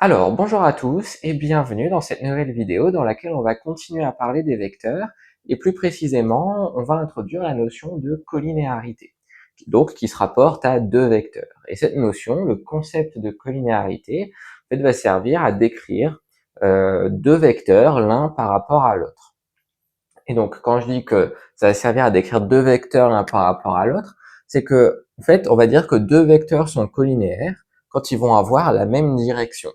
Alors, bonjour à tous et bienvenue dans cette nouvelle vidéo dans laquelle on va continuer à parler des vecteurs et plus précisément, on va introduire la notion de collinéarité, donc qui se rapporte à deux vecteurs. Et cette notion, le concept de collinéarité, en fait, va servir à décrire deux vecteurs l'un par rapport à l'autre. Et donc, quand je dis que ça va servir à décrire deux vecteurs l'un par rapport à l'autre, c'est que, en fait, on va dire que deux vecteurs sont collinéaires quand ils vont avoir la même direction.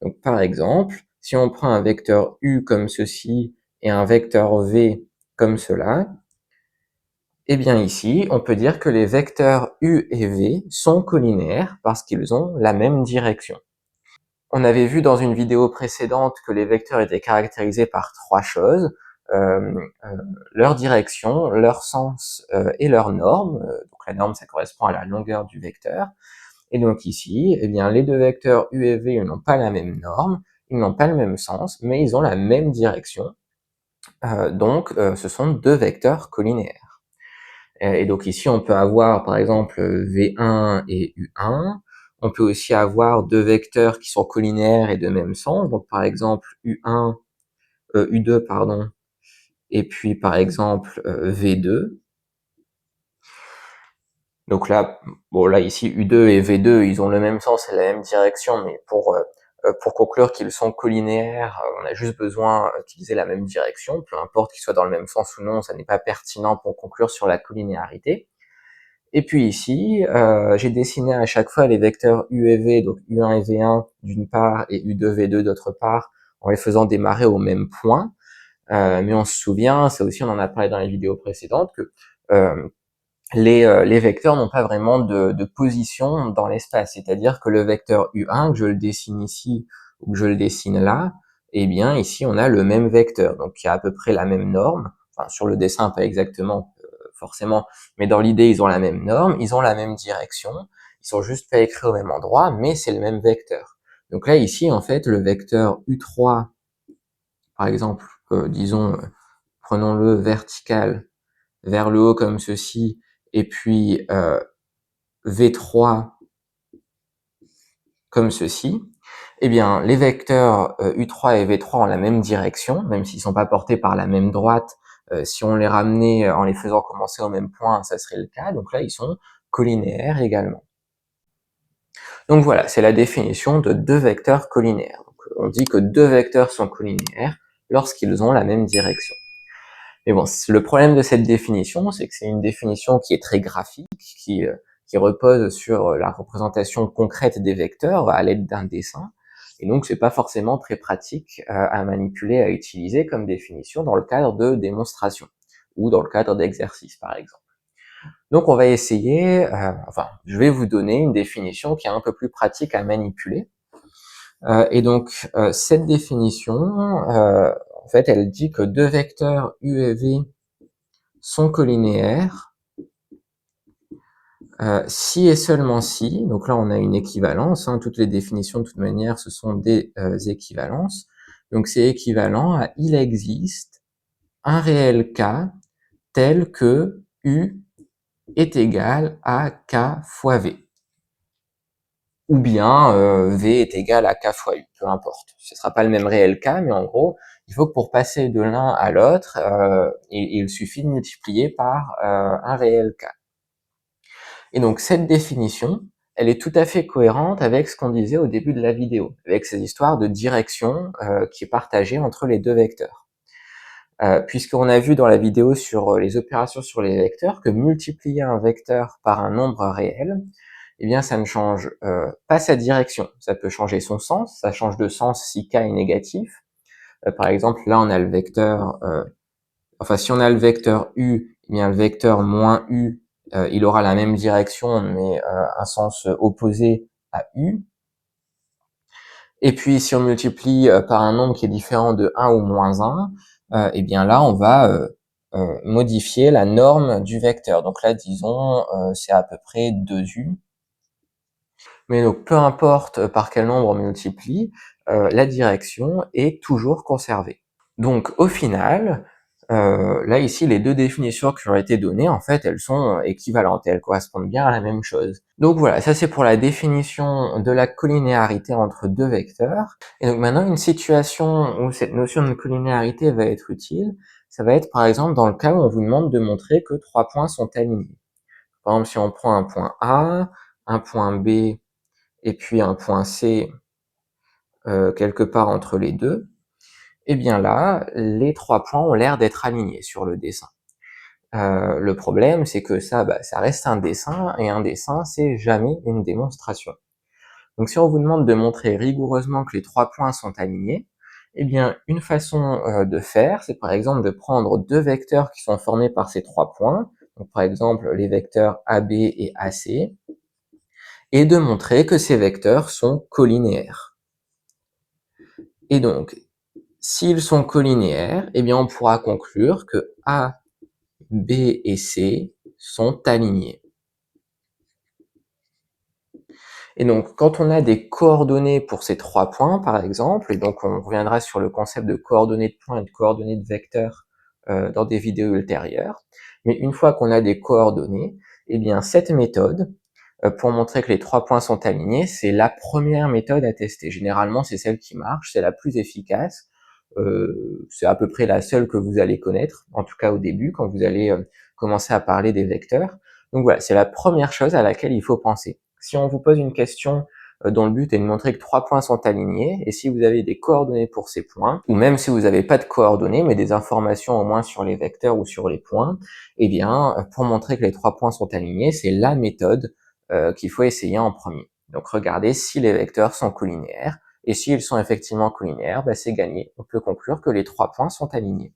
Donc, par exemple, si on prend un vecteur u comme ceci et un vecteur v comme cela, eh bien ici, on peut dire que les vecteurs u et v sont collinéaires parce qu'ils ont la même direction. On avait vu dans une vidéo précédente que les vecteurs étaient caractérisés par trois choses, euh, euh, leur direction, leur sens et leur norme. Donc la norme, ça correspond à la longueur du vecteur. Et donc ici, eh bien, les deux vecteurs u et v n'ont pas la même norme, ils n'ont pas le même sens, mais ils ont la même direction. Donc ce sont deux vecteurs collinéaires. Et donc ici, on peut avoir par exemple v1 et u1. On peut aussi avoir deux vecteurs qui sont collinéaires et de même sens. Donc par exemple u1, u2 pardon, et puis par exemple v2. Donc là, bon là ici U2 et V2, ils ont le même sens et la même direction, mais pour conclure qu'ils sont collinéaires, on a juste besoin qu'ils aient la même direction, peu importe qu'ils soient dans le même sens ou non, ça n'est pas pertinent pour conclure sur la collinéarité. Et puis ici, j'ai dessiné à chaque fois les vecteurs U et V, donc U1 et V1 d'une part et U2, V2 d'autre part, en les faisant démarrer au même point. Mais on se souvient, ça aussi on en a parlé dans les vidéos précédentes, que euh, les vecteurs n'ont pas vraiment de position dans l'espace, c'est-à-dire que le vecteur U1, que je le dessine ici ou que je le dessine là, eh bien ici on a le même vecteur, donc il y a à peu près la même norme, enfin sur le dessin pas exactement forcément, mais dans l'idée ils ont la même norme, ils ont la même direction, ils sont juste pas écrits au même endroit, mais c'est le même vecteur. Donc là ici en fait le vecteur U3, par exemple, disons, prenons-le vertical vers le haut comme ceci, et puis V3 comme ceci, eh bien les vecteurs U3 et V3 ont la même direction, même s'ils ne sont pas portés par la même droite. Si on les ramenait en les faisant commencer au même point, ça serait le cas. Donc là, ils sont collinéaires également. Donc voilà, c'est la définition de deux vecteurs collinéaires. Donc, on dit que deux vecteurs sont collinéaires lorsqu'ils ont la même direction. Mais bon, le problème de cette définition, c'est que c'est une définition qui est très graphique, qui repose sur la représentation concrète des vecteurs à l'aide d'un dessin. Et donc, c'est pas forcément très pratique à manipuler, à utiliser comme définition dans le cadre de démonstration ou dans le cadre d'exercices, par exemple. Donc, on va essayer, enfin, je vais vous donner une définition qui est un peu plus pratique à manipuler. Et donc, cette définition, en fait, elle dit que deux vecteurs u et v sont collinéaires si et seulement si, donc là on a une équivalence, hein, toutes les définitions de toute manière ce sont des équivalences, donc c'est équivalent à il existe un réel k tel que u est égal à k fois v, ou bien v est égal à k fois u, peu importe, ce sera pas le même réel k, mais en gros il faut que pour passer de l'un à l'autre, il suffit de multiplier par un réel k. Et donc cette définition, elle est tout à fait cohérente avec ce qu'on disait au début de la vidéo, avec ces histoires de direction qui est partagée entre les deux vecteurs. Puisqu'on a vu dans la vidéo sur les opérations sur les vecteurs que multiplier un vecteur par un nombre réel, eh bien ça ne change pas sa direction, ça peut changer son sens, ça change de sens si k est négatif. Par exemple, là on a le vecteur, enfin si on a le vecteur u, eh bien le vecteur moins u, il aura la même direction mais un sens opposé à u. Et puis si on multiplie par un nombre qui est différent de 1 ou moins 1, eh bien là on va modifier la norme du vecteur. Donc là disons c'est à peu près 2u. Mais donc peu importe par quel nombre on multiplie, la direction est toujours conservée. Donc au final, Là ici, les deux définitions qui ont été données, en fait, elles sont équivalentes et elles correspondent bien à la même chose. Donc voilà, ça c'est pour la définition de la collinéarité entre deux vecteurs. Et donc maintenant, une situation où cette notion de collinéarité va être utile, ça va être par exemple dans le cas où on vous demande de montrer que trois points sont alignés. Par exemple, si on prend un point A, un point B et puis un point C quelque part entre les deux, et bien là, les trois points ont l'air d'être alignés sur le dessin. Le problème, c'est que ça, ça reste un dessin, et un dessin, c'est jamais une démonstration. Donc si on vous demande de montrer rigoureusement que les trois points sont alignés, eh bien une façon de faire, c'est par exemple de prendre deux vecteurs qui sont formés par ces trois points, donc par exemple les vecteurs AB et AC, et de montrer que ces vecteurs sont collinéaires. Et donc, s'ils sont collinéaires, eh bien on pourra conclure que A, B et C sont alignés. Et donc, quand on a des coordonnées pour ces trois points, par exemple, et donc on reviendra sur le concept de coordonnées de points et de coordonnées de vecteurs dans des vidéos ultérieures, mais une fois qu'on a des coordonnées, eh bien cette méthode, pour montrer que les trois points sont alignés, c'est la première méthode à tester. Généralement, c'est celle qui marche, c'est la plus efficace, c'est à peu près la seule que vous allez connaître, en tout cas au début, quand vous allez commencer à parler des vecteurs. Donc voilà, c'est la première chose à laquelle il faut penser. Si on vous pose une question dont le but est de montrer que trois points sont alignés, et si vous avez des coordonnées pour ces points, ou même si vous n'avez pas de coordonnées, mais des informations au moins sur les vecteurs ou sur les points, eh bien, pour montrer que les trois points sont alignés, c'est la méthode qu'il faut essayer en premier. Donc regardez si les vecteurs sont collinéaires, et s'ils sont effectivement collinéaires, c'est gagné. On peut conclure que les trois points sont alignés.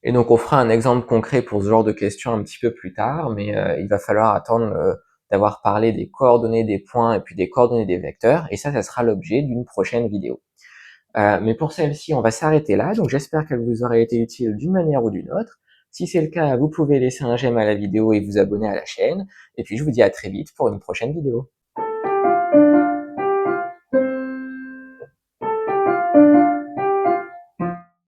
Et donc on fera un exemple concret pour ce genre de questions un petit peu plus tard, mais il va falloir attendre d'avoir parlé des coordonnées des points et puis des coordonnées des vecteurs, et ça sera l'objet d'une prochaine vidéo. Mais pour celle-ci, on va s'arrêter là, donc j'espère qu'elle vous aura été utile d'une manière ou d'une autre. Si c'est le cas, vous pouvez laisser un j'aime à la vidéo et vous abonner à la chaîne, et puis je vous dis à très vite pour une prochaine vidéo.